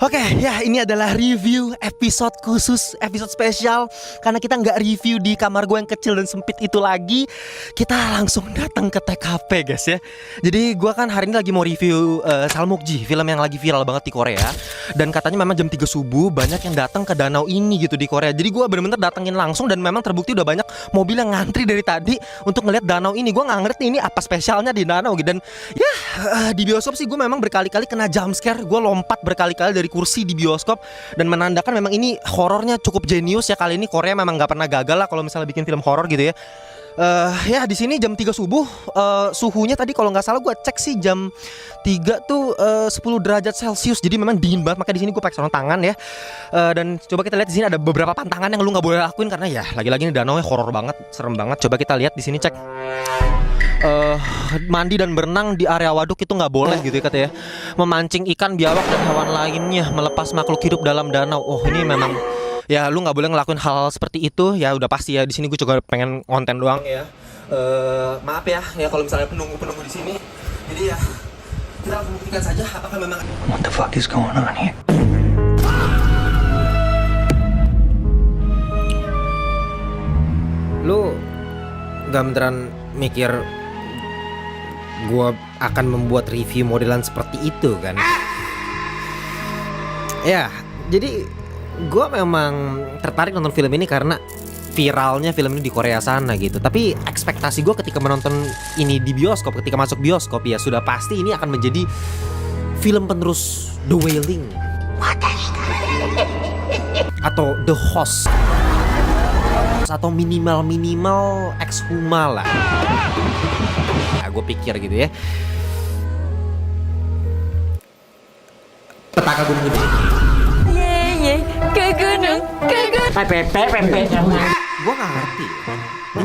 Oke, ya ini adalah review episode khusus, episode spesial. Karena kita nggak review di kamar gue yang kecil dan sempit itu lagi. Kita langsung datang ke TKP guys ya. Jadi gue kan hari ini lagi mau review Salmokji, film yang lagi viral banget di Korea. Dan katanya memang jam 3 subuh banyak yang datang ke danau ini gitu di Korea. Jadi gue bener-bener datengin langsung dan memang terbukti udah banyak mobil yang ngantri dari tadi untuk ngeliat danau ini. Gue nggak ngerti ini apa spesialnya di danau gitu. Dan ya di bioskop sih gue memang berkali-kali kena jump scare. Gue lompat berkali-kali dari kursi di bioskop dan menandakan memang ini horornya cukup jenius ya. Kali ini Korea memang nggak pernah gagal lah kalau misalnya bikin film horor gitu ya. Ya di sini jam 3 subuh suhunya tadi kalau nggak salah gue cek sih jam 3 tuh 10 derajat Celcius. Jadi memang dingin banget. Makanya di sini gue pakai sarung tangan ya. Dan coba kita lihat di sini ada beberapa pantangan yang lu nggak boleh lakuin karena ya lagi-lagi ini danau horor banget, serem banget. Coba kita lihat di sini cek. Mandi dan berenang di area waduk itu nggak boleh gitu ya katanya. Memancing ikan, biawak dan hewan lainnya, melepas makhluk hidup dalam danau. Oh ini memang ya lu nggak boleh ngelakuin hal seperti itu ya, udah pasti ya. Di sini gue juga pengen konten doang ya. Maaf ya kalau misalnya penunggu di sini. Jadi ya kita langsung buktikan saja apakah memang What the fuck is going on here? lu nggak beneran mikir gua akan membuat review modelan seperti itu kan? Ya, jadi gua memang tertarik nonton film ini karena viralnya film ini di Korea sana gitu. Tapi ekspektasi gua ketika menonton ini di bioskop, ketika masuk bioskop ya sudah pasti ini akan menjadi film penerus The Wailing atau The Host atau minimal Exhuma lah. Ya gue pikir gitu ya. Petaka Gunung Gede. Ke gunung. Gue gak ngerti.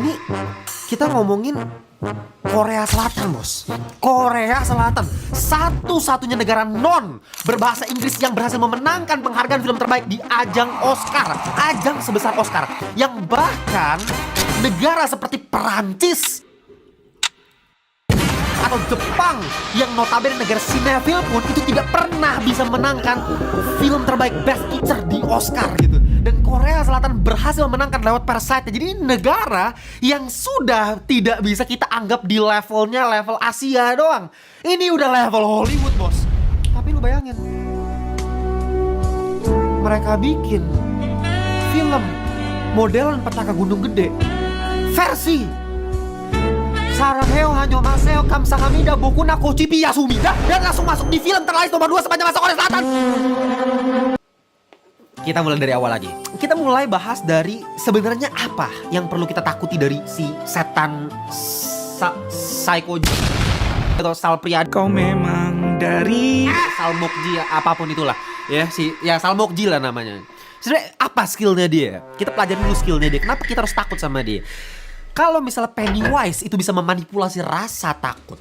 Ini kita ngomongin Korea Selatan bos. Korea Selatan satu-satunya negara non berbahasa Inggris yang berhasil memenangkan penghargaan film terbaik di ajang Oscar. Ajang sebesar Oscar. Yang bahkan negara seperti Perancis atau Jepang yang notabene negara sinetron pun itu tidak pernah bisa menangkan film terbaik Best Picture di Oscar gitu. Dan Korea Selatan berhasil menangkan lewat Parasite. Jadi ini negara yang sudah tidak bisa kita anggap di levelnya level Asia doang. Ini udah level Hollywood bos. Tapi lu bayangin, mereka bikin film modelan Petaka Gunung Gede versi Saranghaeyo Hanyomaseo Kamsahamnida Boku na Kochipi Yasumida dan langsung masuk di film terlaris nomor 2 sepanjang masa Korea Selatan. Kita mulai dari awal lagi. Kita mulai bahas dari sebenarnya apa yang perlu kita takuti dari si setan Psychoji atau Salpriad. Kau memang dari Salmokji ya, apapun itulah ya, Salmokji lah namanya. Sebenarnya apa skillnya dia? Kita pelajari dulu skillnya dia. Kenapa kita harus takut sama dia? Kalau misalnya Pennywise itu bisa memanipulasi rasa takut,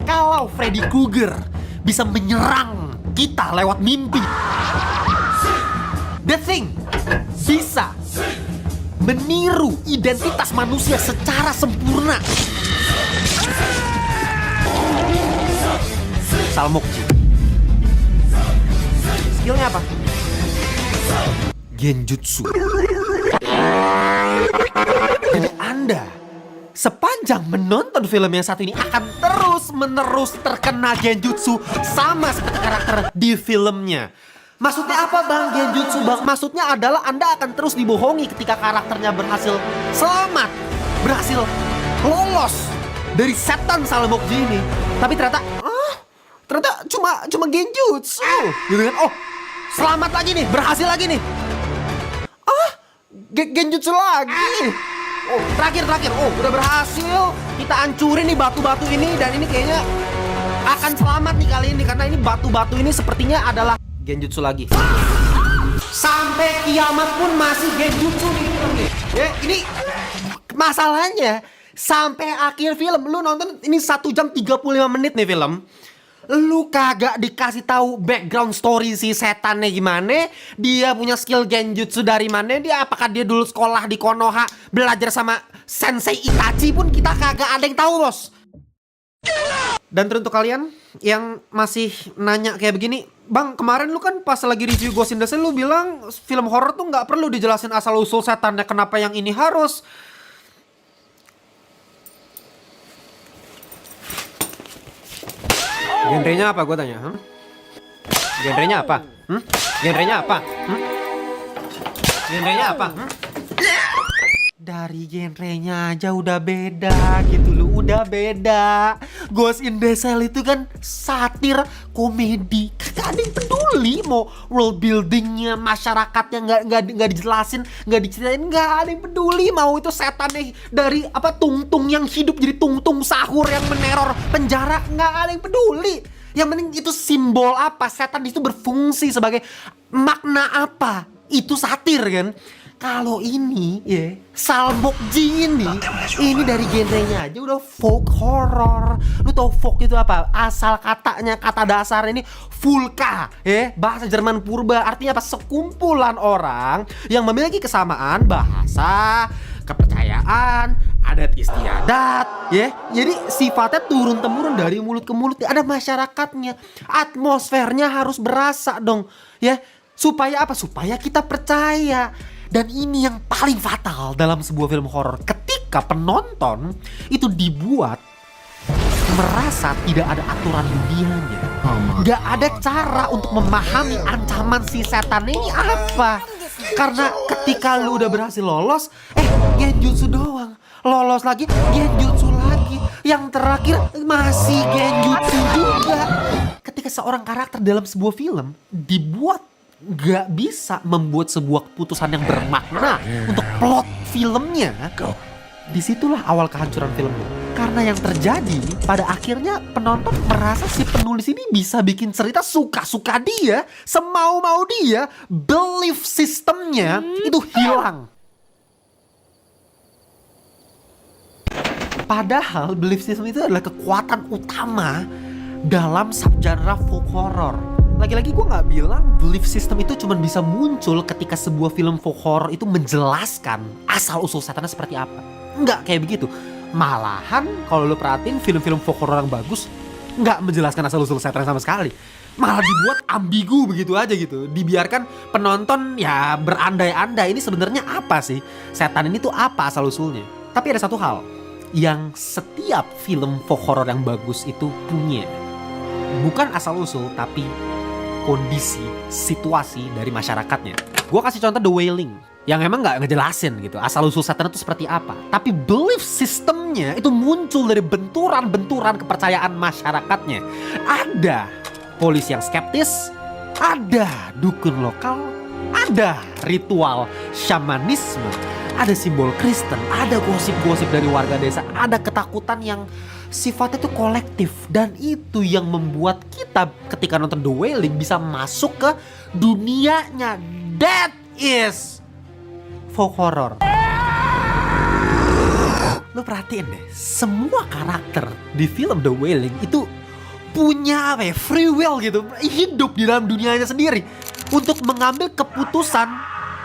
kalau Freddy Krueger bisa menyerang kita lewat mimpi, The Thing bisa meniru identitas manusia secara sempurna. Salmokji skillnya apa? Genjutsu. Jadi Anda sepanjang menonton film yang satu ini akan terus-menerus terkena genjutsu sama seperti karakter di filmnya. Maksudnya apa bang genjutsu bang? Maksudnya adalah Anda akan terus dibohongi ketika karakternya berhasil selamat, berhasil lolos dari setan Salmokji ini. Tapi ternyata cuma genjutsu gitu kan. Oh selamat lagi nih, berhasil lagi nih. Genjutsu lagi. Oh terakhir. Oh udah berhasil. Kita hancurin nih batu-batu ini. Dan ini kayaknya akan selamat nih kali ini. Karena ini batu-batu ini sepertinya adalah genjutsu lagi. Sampai kiamat pun masih genjutsu nih. Ya ini masalahnya sampai akhir film. Lu nonton ini 1 jam 35 menit nih film. Lu kagak dikasih tahu background story si setannya gimana, dia punya skill genjutsu dari mana, dia apakah dia dulu sekolah di Konoha belajar sama Sensei Itachi pun kita kagak ada yang tahu bos. Dan teruntuk kalian yang masih nanya kayak begini, Bang, kemarin lu kan pas lagi review Ghost in the Shell lu bilang film horor tuh nggak perlu dijelasin asal usul setannya, kenapa yang ini harus? Genrenya apa gue tanya? Genrenya apa? Genrenya apa? Genrenya apa? Dari genrenya aja udah beda gitu loh, udah beda. Ghost in the Shell itu kan satir, komedi, kagak ada yang peduli mau world buildingnya, masyarakatnya nggak dijelasin, nggak diceritain, nggak ada yang peduli. Mau itu setannya dari apa tungtung yang hidup jadi tungtung sahur yang meneror penjara, nggak ada yang peduli. Yang penting itu simbol apa, setan itu berfungsi sebagai makna apa, itu satir kan. Kalau ini ya Salmokji ini dari genrenya aja udah folk horror. Lu tau folk itu apa? Asal katanya, kata dasar ini Volka ya, bahasa Jerman purba, artinya apa? Sekumpulan orang yang memiliki kesamaan bahasa, kepercayaan, adat istiadat ya. Jadi sifatnya turun temurun dari mulut ke mulut. Ada masyarakatnya, atmosfernya harus berasa dong ya. Supaya apa? Supaya kita percaya. Dan ini yang paling fatal dalam sebuah film horor, ketika penonton itu dibuat merasa tidak ada aturan dunianya. Gak ada cara untuk memahami ancaman si setan ini apa. Karena ketika lu udah berhasil lolos, genjutsu doang. Lolos lagi, genjutsu lagi. Yang terakhir masih genjutsu juga. Ketika seorang karakter dalam sebuah film dibuat gak bisa membuat sebuah keputusan yang bermakna untuk plot filmnya, disitulah awal kehancuran filmnya. Karena yang terjadi pada akhirnya penonton merasa si penulis ini bisa bikin cerita suka-suka dia, semau-mau dia, belief sistemnya itu hilang. Padahal belief system itu adalah kekuatan utama dalam subgenre folk horror. Lagi-lagi gue gak bilang belief system itu cuma bisa muncul ketika sebuah film folk horror itu menjelaskan asal-usul setannya seperti apa. Enggak kayak begitu. Malahan kalau lo perhatiin film-film folk horror yang bagus gak menjelaskan asal-usul setannya sama sekali. Malah dibuat ambigu begitu aja gitu. Dibiarkan penonton ya berandai-andai ini sebenarnya apa sih? Setan ini tuh apa asal-usulnya? Tapi ada satu hal yang setiap film folk horror yang bagus itu punya. Bukan asal-usul tapi kondisi, situasi dari masyarakatnya. Gue kasih contoh The Wailing yang emang gak ngejelasin gitu asal-usul setan itu seperti apa. Tapi belief sistemnya itu muncul dari benturan-benturan kepercayaan masyarakatnya. Ada polisi yang skeptis, ada dukun lokal, ada ritual shamanisme, ada simbol Kristen, ada gosip-gosip dari warga desa, ada ketakutan yang sifatnya itu kolektif. Dan itu yang membuat kita ketika nonton The Wailing bisa masuk ke dunianya. That is folk horror. Lo perhatiin deh, semua karakter di film The Wailing itu punya apa ya, free will gitu, hidup di dalam dunianya sendiri untuk mengambil keputusan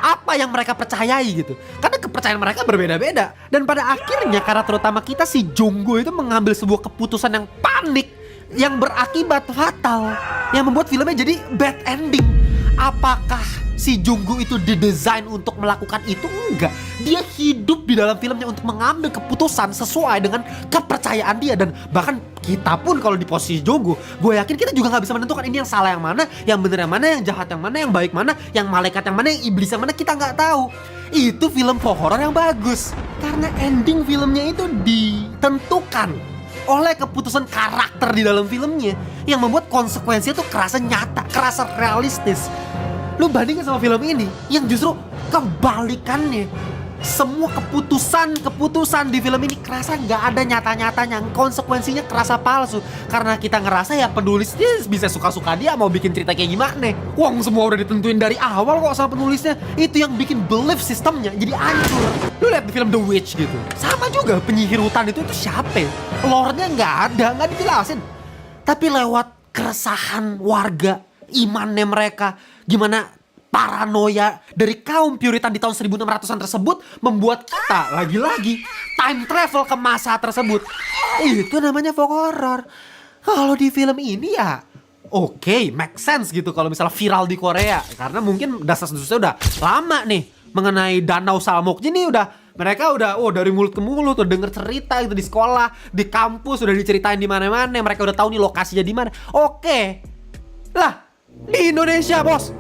apa yang mereka percayai gitu. Karena kepercayaan mereka berbeda-beda. Dan pada akhirnya karakter utama kita si Jonggo itu mengambil sebuah keputusan yang panik, yang berakibat fatal, yang membuat filmnya jadi bad ending. Apakah si Jonggo itu didesain untuk melakukan itu? Enggak. Dia hidup di dalam filmnya untuk mengambil keputusan sesuai dengan kepercayaan dia. Dan bahkan kita pun kalau di posisi Jonggo, gue yakin kita juga gak bisa menentukan ini yang salah yang mana, yang bener yang mana, yang jahat yang mana, yang baik mana, yang malaikat yang mana, yang iblis yang mana, kita gak tahu. Itu film folk horror yang bagus karena ending filmnya itu ditentukan oleh keputusan karakter di dalam filmnya, yang membuat konsekuensinya tuh kerasa nyata, kerasa realistis. Lu bandingin sama film ini yang justru kebalikannya. Semua keputusan di film ini kerasa gak ada nyata-nyatanya, konsekuensinya kerasa palsu. Karena kita ngerasa ya penulisnya bisa suka-suka dia mau bikin cerita kayak gimana. Wong semua udah ditentuin dari awal kok sama penulisnya. Itu yang bikin belief sistemnya jadi hancur. Lu lihat di film The Witch gitu, sama juga penyihir hutan itu siapa? Lore-nya gak ada, gak dijelasin. Tapi lewat keresahan warga, imannya mereka, gimana paranoia dari kaum Puritan di tahun 1600-an tersebut membuat kita lagi-lagi time travel ke masa tersebut. Itu namanya folk horror. Kalau di film ini ya oke, make sense gitu kalau misalnya viral di Korea. Karena mungkin dasar-dasarnya udah lama nih mengenai Danau Salmokji ini mereka udah dari mulut ke mulut udah denger cerita itu di sekolah, di kampus udah diceritain di mana-mana. Mereka udah tahu nih lokasinya di mana. Oke. Lah, di Indonesia, Bos.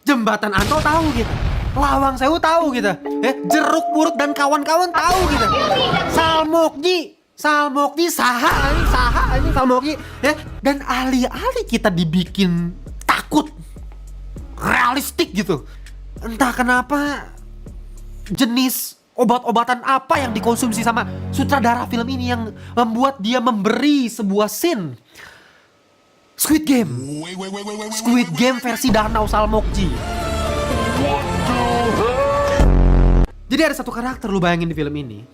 Jembatan Ancol tahu gitu. Lawang Sewu tahu gitu. Jeruk Purut dan kawan-kawan tahu gitu. Salmokji saha ini Salmokji ya. Dan alih-alih kita dibikin takut, realistik gitu. Entah kenapa jenis obat-obatan apa yang dikonsumsi sama sutradara film ini yang membuat dia memberi sebuah scene Squid Game versi Danau Salmokji. Jadi ada satu karakter, lu bayangin di film ini,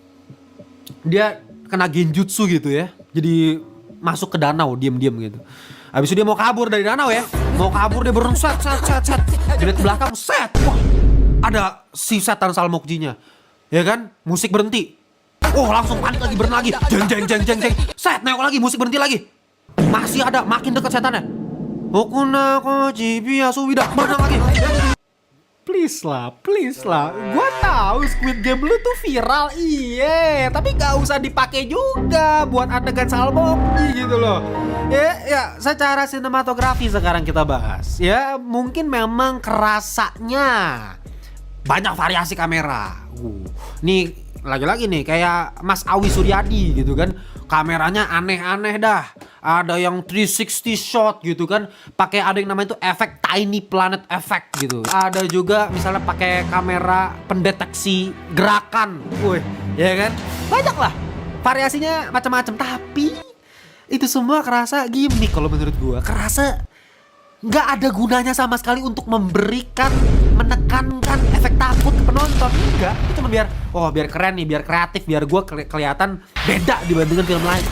dia kena genjutsu gitu ya. Jadi masuk ke danau diam-diam gitu. Habis itu dia mau kabur dari danau ya. Mau kabur dia berenang set. Dilihat ke belakang set. Wah, ada si setan Salmokjinya. Ya kan? Musik berhenti. Oh, langsung panik lagi, berenang lagi. Jeng. Set, nengok lagi, musik berhenti lagi. Masih ada, makin dekat setannya. Okuna koji biasu wida, berenang lagi. Please lah. Gua tahu Squid Game lu tuh viral, iya. Tapi gak usah dipakai juga buat adegan Salmokji gitu loh. Ya, secara sinematografi sekarang kita bahas. Ya, mungkin memang kerasanya banyak variasi kamera. Nih, lagi-lagi nih kayak Mas Awi Suryadi gitu kan. Kameranya aneh-aneh dah. Ada yang 360 shot gitu kan. Pakai ada yang namanya itu efek tiny planet effect gitu. Ada juga misalnya pakai kamera pendeteksi gerakan. Wih, ya kan? Banyak lah. Variasinya macam-macam, tapi itu semua kerasa gimmick kalau menurut gua. Kerasa nggak ada gunanya sama sekali untuk menekankan efek takut ke penonton. Enggak, itu cuma biar keren nih, biar kreatif, biar gue kelihatan beda dibandingkan film lain.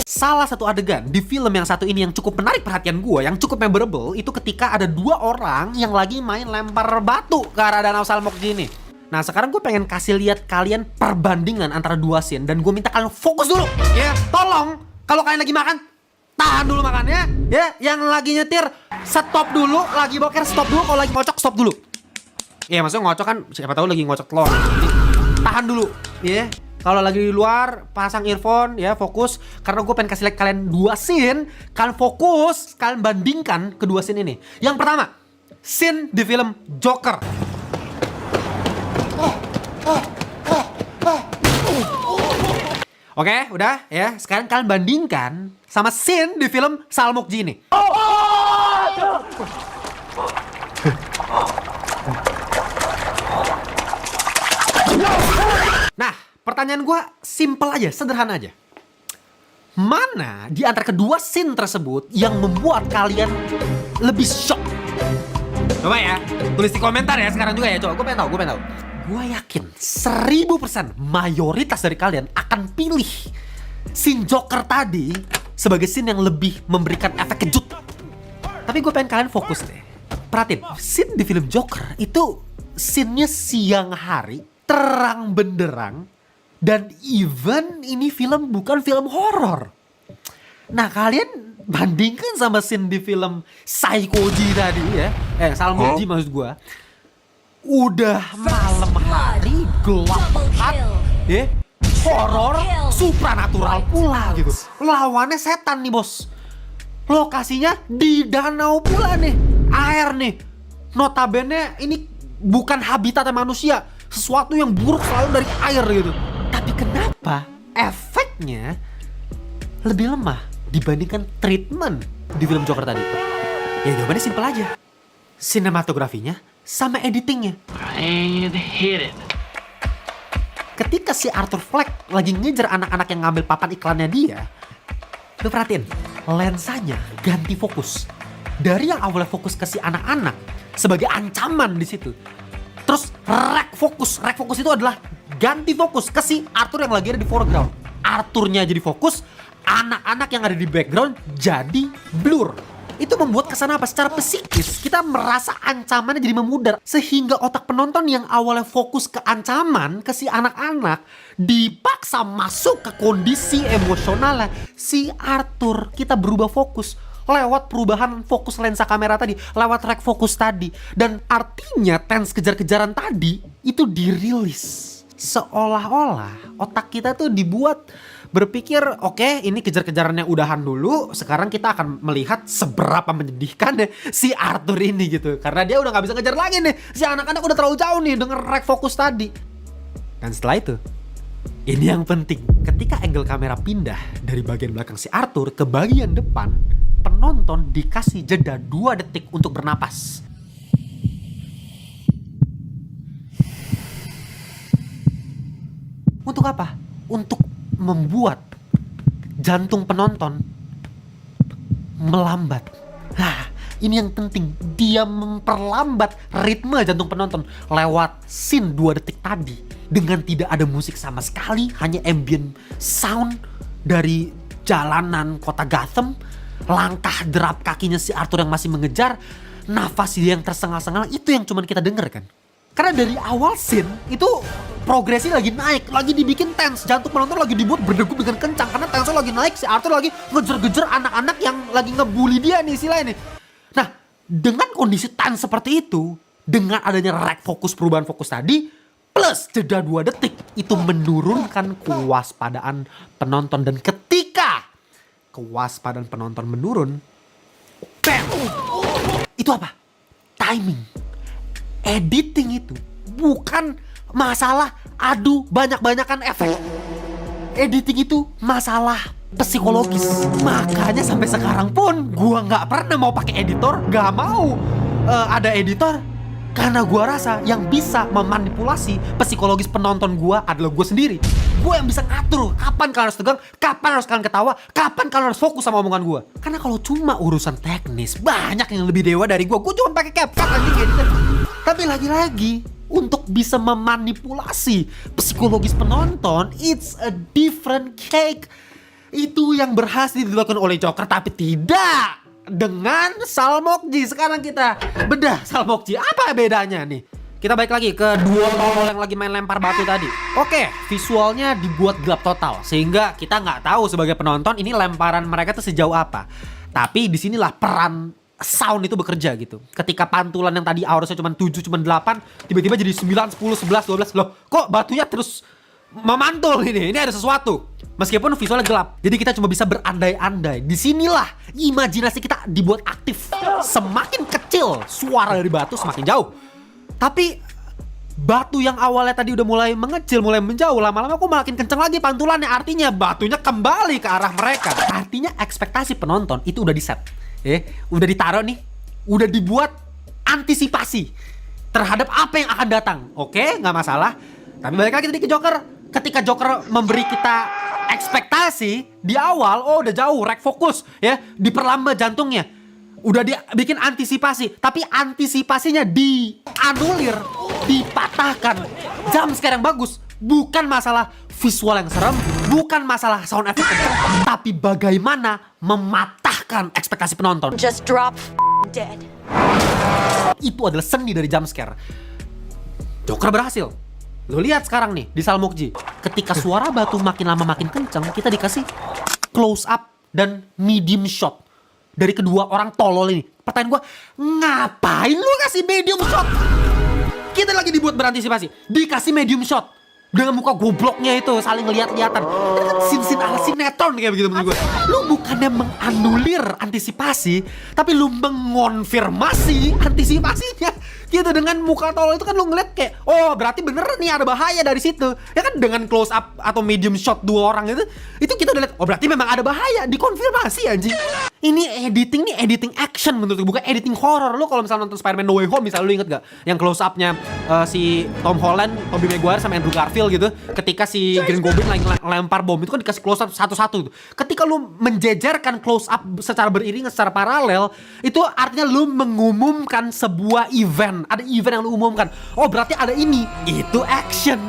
Salah satu adegan di film yang satu ini yang cukup menarik perhatian gue, yang cukup memorable, itu ketika ada dua orang yang lagi main lempar batu ke arah Danau Salmokji ini. Nah, sekarang gue pengen kasih lihat kalian perbandingan antara dua scene, dan gue minta kalian fokus dulu. Ya, tolong kalau kalian lagi makan, tahan dulu makannya, ya. Yang lagi nyetir, stop dulu. Lagi boker, stop dulu. Kalau lagi ngocok, stop dulu. Ya, maksudnya ngocok kan, siapa tahu lagi ngocok telur. Jadi, tahan dulu, ya. Kalau lagi di luar, pasang earphone, ya, fokus. Karena gue pengen kasih lihat kalian dua scene. Kalian fokus, kalian bandingkan kedua scene ini. Yang pertama, scene di film Joker. Oke, udah ya. Sekarang kalian bandingkan sama scene di film Salmokji ini. Nah, pertanyaan gue simple aja, sederhana aja. Mana di antara kedua scene tersebut yang membuat kalian lebih shock? Coba ya, tulis di komentar ya sekarang juga ya. Coba, gue pengen tahu. Gue yakin 1000% mayoritas dari kalian akan pilih scene Joker tadi sebagai scene yang lebih memberikan efek kejut. Tapi gue pengen kalian fokus deh. Perhatiin, scene di film Joker itu scene-nya siang hari, terang benderang, dan even ini film bukan film horor. Nah, kalian bandingkan sama scene di film Psychoji tadi ya. Salmokji maksud gue. Udah malam hari, gelap pekat, ya, horor, supranatural pula gitu. Lawannya setan nih, bos. Lokasinya di danau pula nih, air nih. Notabene ini bukan habitat manusia, sesuatu yang buruk selalu dari air gitu. Tapi kenapa efeknya lebih lemah dibandingkan treatment di film Joker tadi? Ya jawabannya simpel aja. Sinematografinya sama editingnya. Ketika si Arthur Fleck lagi ngejar anak-anak yang ngambil papan iklannya dia, lu perhatiin, lensanya ganti fokus. Dari yang awalnya fokus ke si anak-anak sebagai ancaman di situ, terus rek fokus itu adalah ganti fokus ke si Arthur yang lagi ada di foreground. Arthurnya jadi fokus, anak-anak yang ada di background jadi blur. Itu membuat membuat kesan apa? Secara psikis kita merasa ancamannya jadi memudar, sehingga otak penonton yang awalnya fokus ke ancaman ke si anak-anak dipaksa masuk ke kondisi emosionalnya si Arthur. Kita berubah fokus lewat perubahan fokus lensa kamera tadi, lewat track fokus tadi, dan artinya tense kejar-kejaran tadi itu dirilis. Seolah-olah otak kita tuh dibuat berpikir, oke, ini kejar-kejarannya udahan dulu, sekarang kita akan melihat seberapa menyedihkan ya si Arthur ini gitu. Karena dia udah gak bisa ngejar lagi nih, si anak-anak udah terlalu jauh nih denger track fokus tadi. Dan setelah itu, ini yang penting, ketika angle kamera pindah dari bagian belakang si Arthur ke bagian depan, penonton dikasih jeda 2 detik untuk bernapas. Untuk apa? Untuk membuat jantung penonton melambat. Nah, ini yang penting. Dia memperlambat ritme jantung penonton lewat scene 2 detik tadi. Dengan tidak ada musik sama sekali, hanya ambient sound dari jalanan kota Gotham, langkah derap kakinya si Arthur yang masih mengejar, nafas dia yang tersengal-sengal, itu yang cuman kita denger kan. Karena dari awal scene itu progresi lagi naik, lagi dibikin tense, jantung penonton lagi dibuat berdegup dengan kencang karena tense lagi naik, si Arthur lagi ngejar-ngejar anak-anak yang lagi ngebully dia nih istilahnya nih. Nah, dengan kondisi tense seperti itu, dengan adanya rack fokus, perubahan fokus tadi, plus jeda 2 detik, itu menurunkan kewaspadaan penonton. Dan ketika kewaspadaan penonton menurun, bam! Itu apa? Timing. Editing itu bukan masalah adu banyak-banyakan efek. Editing itu masalah psikologis. Makanya sampai sekarang pun gua nggak pernah mau pakai editor, nggak mau ada editor, karena gua rasa yang bisa memanipulasi psikologis penonton gua adalah gua sendiri. Gua yang bisa ngatur kapan kalian harus tegang, kapan harus kalian ketawa, kapan kalian harus fokus sama omongan gua. Karena kalau cuma urusan teknis, banyak yang lebih dewa dari gua cuma pakai CapCut anjing editor. Tapi lagi-lagi, untuk bisa memanipulasi psikologis penonton, it's a different cake. Itu yang berhasil dilakukan oleh Joker, tapi tidak dengan Salmokji. Sekarang kita bedah Salmokji. Apa bedanya nih? Kita balik lagi ke dua tolol yang lagi main lempar batu tadi. Oke, visualnya dibuat gelap total, sehingga kita nggak tahu sebagai penonton ini lemparan mereka tuh sejauh apa. Tapi disinilah peran sound itu bekerja gitu. Ketika pantulan yang tadi aurasnya cuma 7, cuma 8, tiba-tiba jadi 9, 10, 11, 12. Loh, kok batunya terus memantul ini? Ini ada sesuatu. Meskipun visualnya gelap. Jadi kita cuma bisa berandai-andai. Disinilah imajinasi kita dibuat aktif. Semakin kecil suara dari batu, semakin jauh. Tapi batu yang awalnya tadi udah mulai mengecil, mulai menjauh, lama-lama kok makin kenceng lagi pantulannya. Artinya batunya kembali ke arah mereka. Artinya ekspektasi penonton itu udah di set. Udah ditaruh nih, udah dibuat antisipasi terhadap apa yang akan datang. Oke, nggak masalah. Tapi balik lagi tadi ke Joker. Ketika Joker memberi kita ekspektasi di awal, oh udah jauh, rek fokus ya, diperlambat jantungnya. Udah dibikin antisipasi, tapi antisipasinya dianulir, dipatahkan. Jump scare yang bagus, bukan masalah visual yang serem, bukan masalah sound effect, tapi bagaimana mematahkan ekspektasi penonton. Just drop dead. Itu adalah seni dari jump scare. Joker berhasil. Lo lihat sekarang nih di Salmokji, ketika suara batu makin lama makin kencang, kita dikasih close up dan medium shot dari kedua orang tolol ini. Pertanyaan gue, ngapain lu kasih medium shot? Kita lagi dibuat berantisipasi, dikasih medium shot dengan muka gobloknya itu saling ngeliat-liatan. Ini kan sin-sin ala sinetron kayak begitu menurut gue. Lu bukannya menganulir antisipasi, tapi lu mengonfirmasi antisipasinya. Gitu, dengan muka tolol itu kan lu ngeliat kayak, oh berarti bener nih ada bahaya dari situ. Ya kan dengan close up atau medium shot dua orang itu kita udah lihat, oh berarti memang ada bahaya, dikonfirmasi anjing. Ini editing action menurut gue, bukan editing horror. Lu kalau misalnya nonton Spider-Man No Way Home misalnya, lu inget gak yang close upnya si Tom Holland, Tobey Maguire sama Andrew Garfield gitu, ketika si Green Goblin lagi lempar bom, itu kan dikasih close up satu-satu. Ketika lu menjejerkan close up secara beriringan, secara paralel, itu artinya lu mengumumkan sebuah event. Ada event yang lu umumkan. Oh berarti ada ini. Itu action.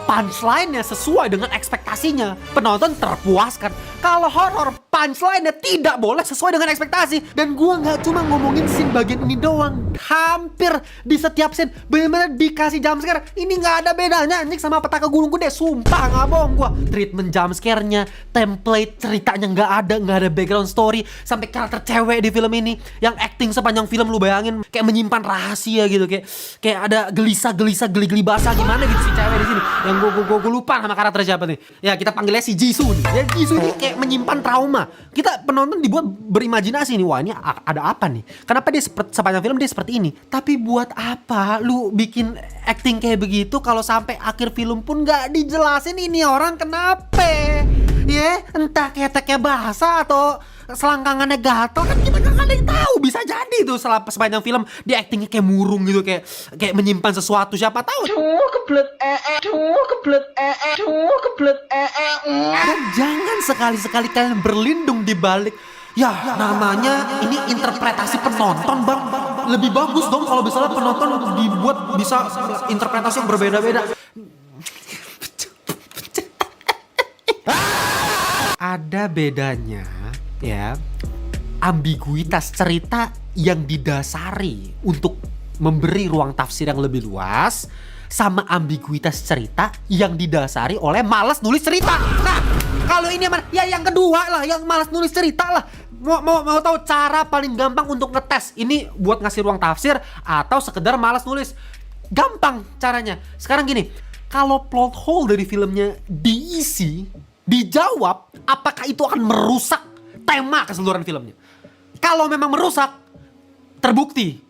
punchline-nya sesuai dengan ekspektasinya, penonton terpuaskan. Kalau horor, punchline-nya tidak boleh sesuai dengan ekspektasi. Dan gua nggak cuma ngomongin scene bagian ini doang, hampir di setiap scene bener-bener dikasih jump scare. Ini nggak ada bedanya anjing sama Petaka Gunung Gede, sumpah nggak bohong gua. Treatment jump scare-nya, template ceritanya nggak ada background story, sampai karakter cewek di film ini yang acting sepanjang film lu bayangin kayak menyimpan rahasia gitu, kayak ada gelisah-gelisah geli-geli basah gimana gitu si cewek di sini. Yang gue lupa nama karakter siapa nih. Ya kita panggilnya si Jisoo nih. Ya Jisoo ini kayak menyimpan trauma. Kita penonton dibuat berimajinasi nih, wah ini ada apa nih? Kenapa dia sepanjang film dia seperti ini? Tapi buat apa lu bikin acting kayak begitu kalau sampai akhir film pun nggak dijelasin ini orang kenapa? Ya entah keteknya basah atau selangkangannya gatel, kan kita gak ada yang tahu. Bisa jadi tuh sepanjang film dia actingnya kayak murung gitu, kayak menyimpan sesuatu, siapa tahu. Dan jangan sekali-sekali kalian berlindung di balik ya namanya ini interpretasi penonton bang. Lebih bagus dong kalau misalnya penonton dibuat bisa interpretasi yang berbeda-beda. Ada bedanya ya, ambiguitas cerita yang didasari untuk memberi ruang tafsir yang lebih luas sama ambiguitas cerita yang didasari oleh malas nulis cerita. Nah, kalau ini ya yang kedua lah, yang malas nulis cerita lah. Mau tahu cara paling gampang untuk ngetes ini buat ngasih ruang tafsir atau sekedar malas nulis? Gampang caranya. Sekarang gini, kalau plot hole dari filmnya diisi, dijawab, apakah itu akan merusak tema keseluruhan filmnya? Kalau memang merusak, terbukti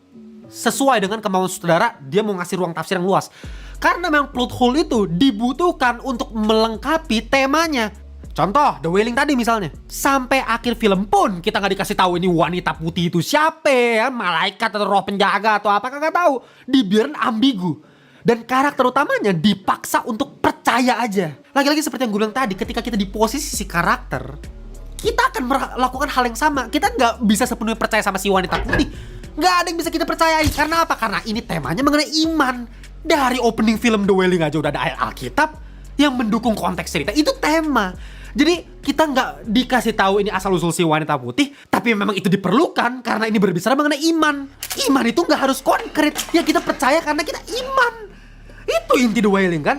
sesuai dengan kemauan sutradara, dia mau ngasih ruang tafsir yang luas. Karena memang plot hole itu dibutuhkan untuk melengkapi temanya. Contoh, The Wailing tadi misalnya. Sampai akhir film pun kita nggak dikasih tahu ini wanita putih itu siapa ya, malaikat atau roh penjaga atau apa, kagak tahu. Dibiarin ambigu. Dan karakter utamanya dipaksa untuk percaya aja. Lagi-lagi seperti yang gue bilang tadi, ketika kita di posisi si karakter, kita akan melakukan hal yang sama. Kita nggak bisa sepenuhnya percaya sama si wanita putih. Nggak ada yang bisa kita percayai. Karena apa? Karena ini temanya mengenai iman. Dari opening film The Wailing aja udah ada ayat Alkitab yang mendukung konteks cerita. Itu tema. Jadi kita nggak dikasih tahu ini asal-usul si wanita putih, tapi memang itu diperlukan karena ini berbicara mengenai iman. Iman itu nggak harus konkret. Ya kita percaya karena kita iman. Itu inti The Wailing kan?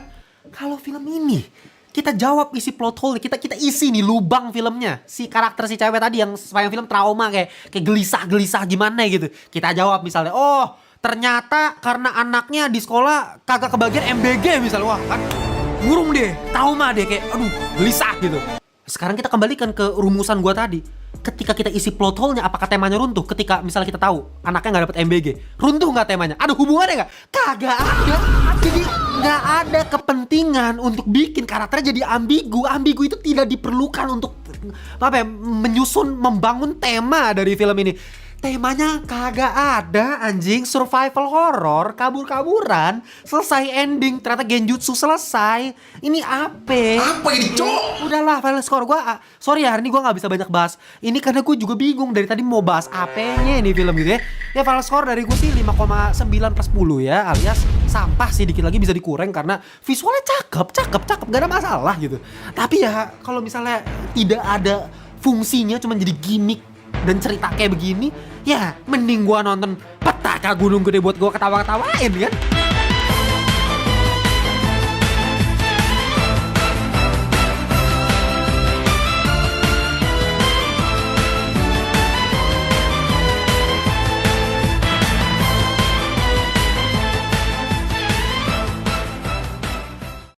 Kalau film ini kita jawab isi plot hole, kita isi nih lubang filmnya. Si karakter si cewek tadi yang sepanjang film trauma kayak gelisah-gelisah gimana gitu. Kita jawab misalnya, oh ternyata karena anaknya di sekolah kagak kebagian MBG misalnya. Wah kan ngurung deh, trauma deh, kayak aduh gelisah gitu. Sekarang kita kembalikan ke rumusan gua tadi. Ketika kita isi plot hole-nya, apakah temanya runtuh? Ketika misalnya kita tahu anaknya nggak dapet MBG, runtuh nggak temanya? Ada hubungannya nggak? Kagak ada. Jadi nggak ada kepentingan untuk bikin karakternya jadi ambigu. Ambigu itu tidak diperlukan untuk apa ya, menyusun, membangun tema dari film ini. Temanya kagak ada anjing. Survival horror, kabur-kaburan, selesai ending, ternyata genjutsu selesai. Ini apa ini cok? Udahlah, file score gua sorry ya, hari ini gua gak bisa banyak bahas ini karena gue juga bingung dari tadi mau bahas apanya ini film gitu ya. Ya file score dari gue sih 5,9/10 ya, alias sampah sih, dikit lagi bisa dikurang karena visualnya cakep, gak ada masalah gitu. Tapi ya kalau misalnya tidak ada fungsinya, cuma jadi gimmick dan cerita kayak begini, ya mending gua nonton Petaka Gunung Gede buat gua ketawa-ketawain kan.